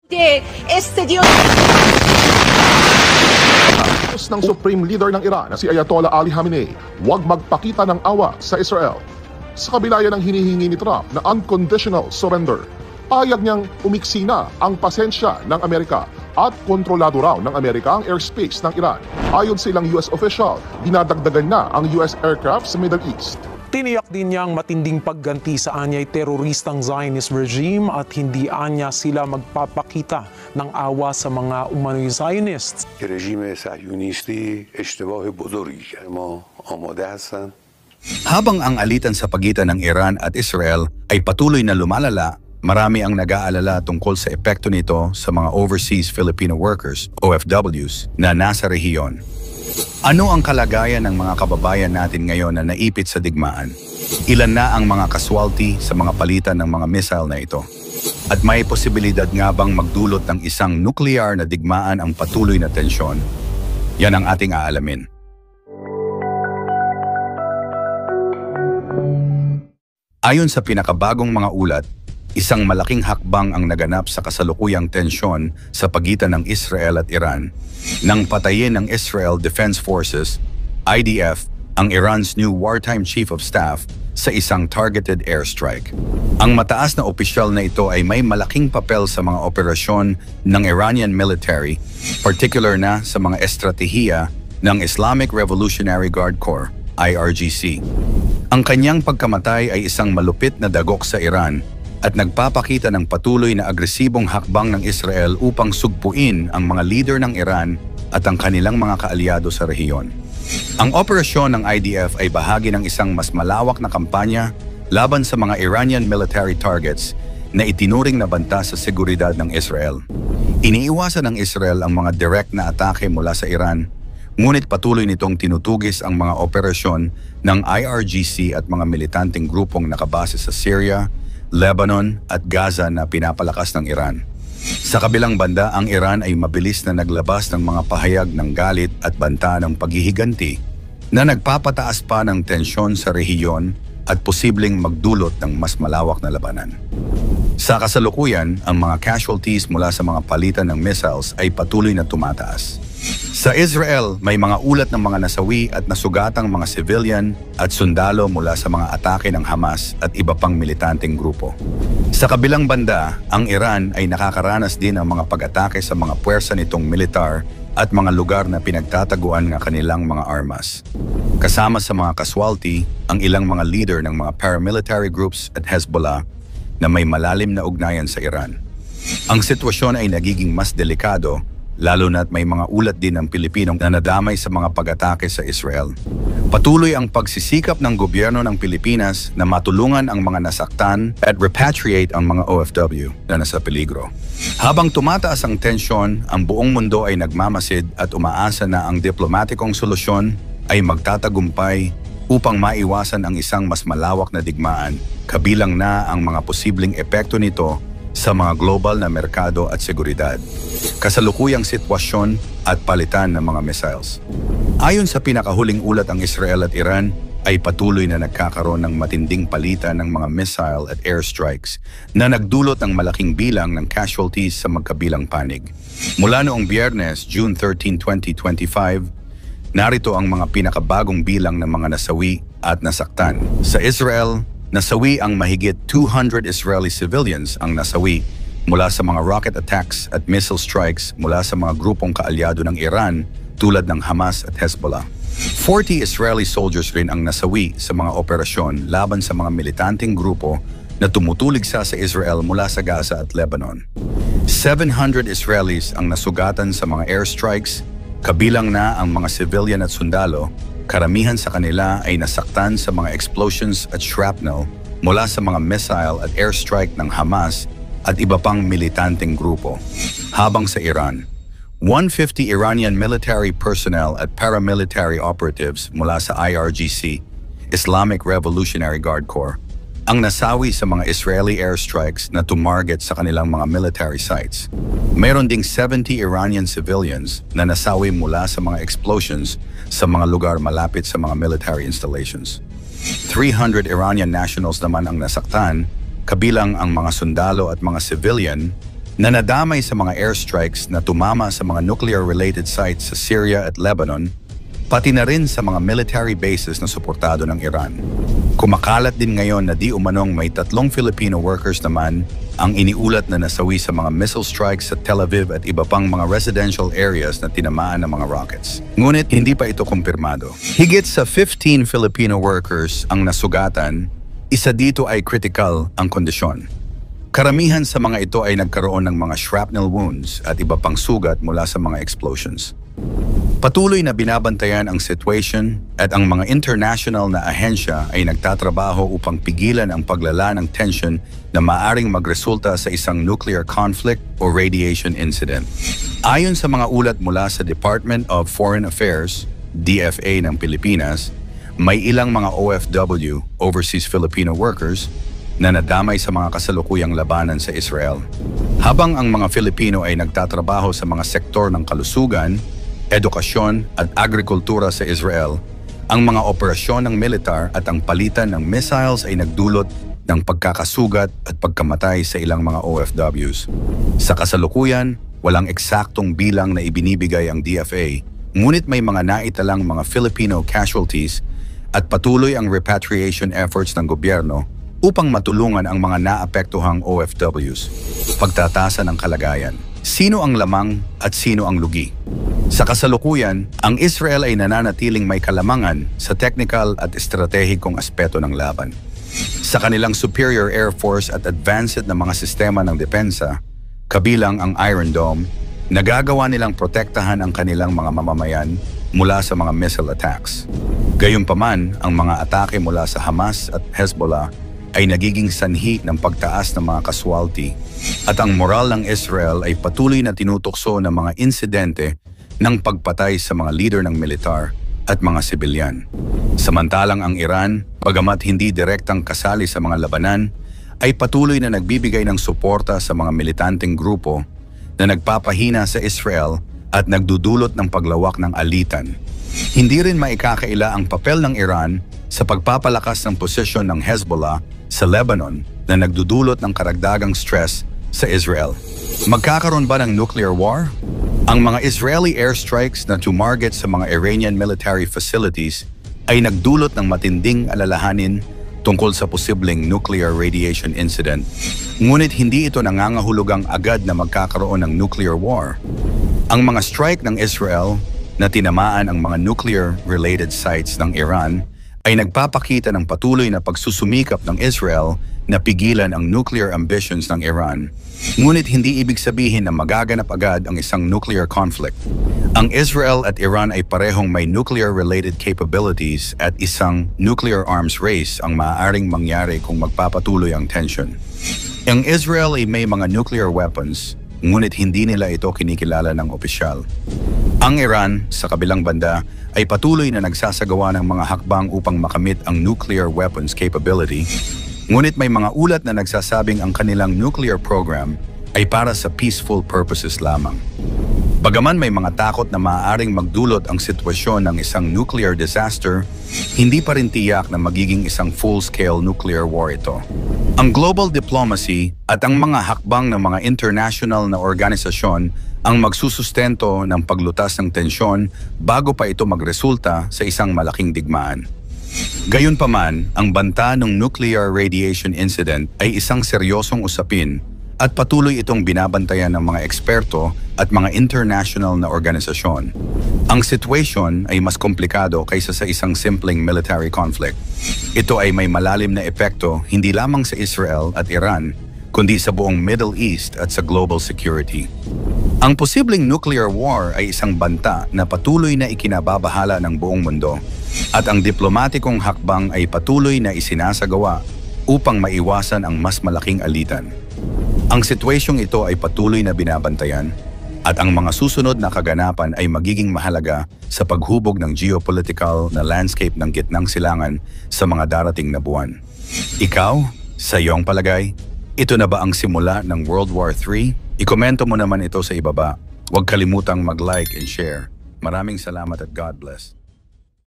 Este Dios ng Supreme Leader ng Iran na si Ayatollah Ali Khamenei, huwag magpakita ng awa sa Israel. Sa kabila yan ang hinihingi ni Trump na unconditional surrender. Payag niyang umiksi na ang pasensya ng Amerika at kontrolado raw ng Amerika ang airspace ng Iran. Ayon sa ilang US official, dinadagdagan na ang US aircraft sa Middle East. Tiniyak din niyang matinding pagganti sa anyay teroristang Zionist regime at hindi anya sila magpapakita ng awa sa mga umano'y Zionists. رژیم صهیونیستی اشتباه بزرگی کرد. ما آماده هستند. Habang ang alitan sa pagitan ng Iran at Israel ay patuloy na lumalala, marami ang nag-aalala tungkol sa epekto nito sa mga overseas Filipino workers, OFWs, na nasa rehiyon. Ano ang kalagayan ng mga kababayan natin ngayon na naipit sa digmaan? Ilan na ang mga casualty sa mga palitan ng mga missile na ito? At may posibilidad nga bang magdulot ng isang nuklear na digmaan ang patuloy na tensyon? Yan ang ating aalamin. Ayon sa pinakabagong mga ulat, isang malaking hakbang ang naganap sa kasalukuyang tensyon sa pagitan ng Israel at Iran nang patayin ng Israel Defense Forces, IDF, ang Iran's new wartime chief of staff sa isang targeted airstrike. Ang mataas na opisyal na ito ay may malaking papel sa mga operasyon ng Iranian military, particular na sa mga estratehiya ng Islamic Revolutionary Guard Corps, IRGC. Ang kanyang pagkamatay ay isang malupit na dagok sa Iran at nagpapakita ng patuloy na agresibong hakbang ng Israel upang sugpuin ang mga leader ng Iran at ang kanilang mga kaalyado sa rehiyon. Ang operasyon ng IDF ay bahagi ng isang mas malawak na kampanya laban sa mga Iranian military targets na itinuring na banta sa seguridad ng Israel. Iniiwasan ng Israel ang mga direct na atake mula sa Iran, ngunit patuloy nitong tinutugis ang mga operasyon ng IRGC at mga militanteng grupong nakabase sa Syria, Lebanon at Gaza na pinapalakas ng Iran. Sa kabilang banda, ang Iran ay mabilis na naglabas ng mga pahayag ng galit at banta ng paghihiganti na nagpapataas pa ng tensyon sa rehiyon at posibleng magdulot ng mas malawak na labanan. Sa kasalukuyan, ang mga casualties mula sa mga palitan ng missiles ay patuloy na tumataas. Sa Israel, may mga ulat ng mga nasawi at nasugatang mga civilian at sundalo mula sa mga atake ng Hamas at iba pang militanteng grupo. Sa kabilang banda, ang Iran ay nakakaranas din ng mga pag-atake sa mga puwersa nitong militar at mga lugar na pinagtataguan ng kanilang mga armas. Kasama sa mga casualty, ang ilang mga leader ng mga paramilitary groups at Hezbollah na may malalim na ugnayan sa Iran. Ang sitwasyon ay nagiging mas delikado lalo na't may mga ulat din ng Pilipinong na nadamay sa mga pag-atake sa Israel. Patuloy ang pagsisikap ng gobyerno ng Pilipinas na matulungan ang mga nasaktan at repatriate ang mga OFW na nasa peligro. Habang tumataas ang tensyon, ang buong mundo ay nagmamasid at umaasa na ang diplomatikong solusyon ay magtatagumpay upang maiwasan ang isang mas malawak na digmaan, kabilang na ang mga posibleng epekto nito sa mga global na merkado at seguridad, kasalukuyang sitwasyon at palitan ng mga missiles. Ayon sa pinakahuling ulat, ang Israel at Iran ay patuloy na nagkakaroon ng matinding palitan ng mga missile at airstrikes na nagdulot ng malaking bilang ng casualties sa magkabilang panig. Mula noong Biyernes, June 13, 2025, narito ang mga pinakabagong bilang ng mga nasawi at nasaktan. Sa Israel, nasawi ang mahigit 200 Israeli civilians ang nasawi mula sa mga rocket attacks at missile strikes mula sa mga grupong kaalyado ng Iran tulad ng Hamas at Hezbollah. 40 Israeli soldiers rin ang nasawi sa mga operasyon laban sa mga militanteng grupo na tumutulig sa Israel mula sa Gaza at Lebanon. 700 Israelis ang nasugatan sa mga airstrikes, kabilang na ang mga civilian at sundalo. Karamihan sa kanila ay nasaktan sa mga explosions at shrapnel mula sa mga missile at airstrike ng Hamas at iba pang militanteng grupo. Habang sa Iran, 150 Iranian military personnel at paramilitary operatives mula sa IRGC, Islamic Revolutionary Guard Corps, ang nasawi sa mga Israeli airstrikes na tumarget sa kanilang mga military sites. Mayroon ding 70 Iranian civilians na nasawi mula sa mga explosions sa mga lugar malapit sa mga military installations. 300 Iranian nationals naman ang nasaktan, kabilang ang mga sundalo at mga civilian na nadamay sa mga airstrikes na tumama sa mga nuclear-related sites sa Syria at Lebanon, pati na rin sa mga military bases na suportado ng Iran. Kumakalat din ngayon na di umanong may 3 Filipino workers naman ang iniulat na nasawi sa mga missile strikes sa Tel Aviv at iba pang mga residential areas na tinamaan ng mga rockets. Ngunit hindi pa ito kumpirmado. Higit sa 15 Filipino workers ang nasugatan, isa dito ay critical ang kondisyon. Karamihan sa mga ito ay nagkaroon ng mga shrapnel wounds at iba pang sugat mula sa mga explosions. Patuloy na binabantayan ang situation at ang mga international na ahensya ay nagtatrabaho upang pigilan ang paglala ng tension na maaring magresulta sa isang nuclear conflict o radiation incident. Ayon sa mga ulat mula sa Department of Foreign Affairs, DFA ng Pilipinas, may ilang mga OFW, Overseas Filipino Workers, na nadamay sa mga kasalukuyang labanan sa Israel. Habang ang mga Filipino ay nagtatrabaho sa mga sektor ng kalusugan, edukasyon at agrikultura sa Israel, ang mga operasyon ng militar at ang palitan ng missiles ay nagdulot ng pagkakasugat at pagkamatay sa ilang mga OFWs. Sa kasalukuyan, walang eksaktong bilang na ibinibigay ang DFA, ngunit may mga naitalang mga Filipino casualties at patuloy ang repatriation efforts ng gobyerno upang matulungan ang mga naapektuhang OFWs. Pagtatasa ng kalagayan. Sino ang lamang at sino ang lugi? Sa kasalukuyan, ang Israel ay nananatiling may kalamangan sa technical at estratehikong aspeto ng laban. Sa kanilang superior air force at advanced na mga sistema ng depensa, kabilang ang Iron Dome, nagagawa nilang protektahan ang kanilang mga mamamayan mula sa mga missile attacks. Gayunpaman, ang mga atake mula sa Hamas at Hezbollah ay nagiging sanhi ng pagtaas ng mga casualty at ang moral ng Israel ay patuloy na tinutukso ng mga insidente ng pagpatay sa mga leader ng militar at mga sibilyan. Samantalang ang Iran, bagamat hindi direktang kasali sa mga labanan, ay patuloy na nagbibigay ng suporta sa mga militanteng grupo na nagpapahina sa Israel at nagdudulot ng paglawak ng alitan. Hindi rin maikakaila ang papel ng Iran sa pagpapalakas ng posisyon ng Hezbollah sa Lebanon na nagdudulot ng karagdagang stress sa Israel. Magkakaroon ba ng nuclear war? Ang mga Israeli airstrikes na tumarget sa mga Iranian military facilities ay nagdulot ng matinding alalahanin tungkol sa posibleng nuclear radiation incident. Ngunit hindi ito nangangahulugang agad na magkakaroon ng nuclear war. Ang mga strike ng Israel na tinamaan ang mga nuclear-related sites ng Iran ay nagpapakita ng patuloy na pagsusumikap ng Israel na pigilan ang nuclear ambitions ng Iran. Ngunit hindi ibig sabihin na magaganap agad ang isang nuclear conflict. Ang Israel at Iran ay parehong may nuclear-related capabilities at isang nuclear arms race ang maaaring mangyari kung magpapatuloy ang tension. Ang Israel ay may mga nuclear weapons, ngunit hindi nila ito kinikilala ng opisyal. Ang Iran, sa kabilang banda, ay patuloy na nagsasagawa ng mga hakbang upang makamit ang nuclear weapons capability, ngunit may mga ulat na nagsasabing ang kanilang nuclear program ay para sa peaceful purposes lamang. Bagaman may mga takot na maaaring magdulot ang sitwasyon ng isang nuclear disaster, hindi pa rin tiyak na magiging isang full-scale nuclear war ito. Ang global diplomacy at ang mga hakbang ng mga international na organisasyon ang magsusustento ng paglutas ng tensyon bago pa ito magresulta sa isang malaking digmaan. Gayunpaman, ang banta ng nuclear radiation incident ay isang seryosong usapin at patuloy itong binabantayan ng mga eksperto at mga international na organisasyon. Ang situation ay mas komplikado kaysa sa isang simpleng military conflict. Ito ay may malalim na epekto hindi lamang sa Israel at Iran, kundi sa buong Middle East at sa global security. Ang posibleng nuclear war ay isang banta na patuloy na ikinababahala ng buong mundo at ang diplomatikong hakbang ay patuloy na isinasagawa upang maiwasan ang mas malaking alitan. Ang sitwasyong ito ay patuloy na binabantayan at ang mga susunod na kaganapan ay magiging mahalaga sa paghubog ng geopolitical na landscape ng gitnang silangan sa mga darating na buwan. Ikaw, sa iyong palagay, ito na ba ang simula ng World War III? Ikomento mo naman ito sa ibaba. Huwag kalimutang mag-like and share. Maraming salamat at God bless.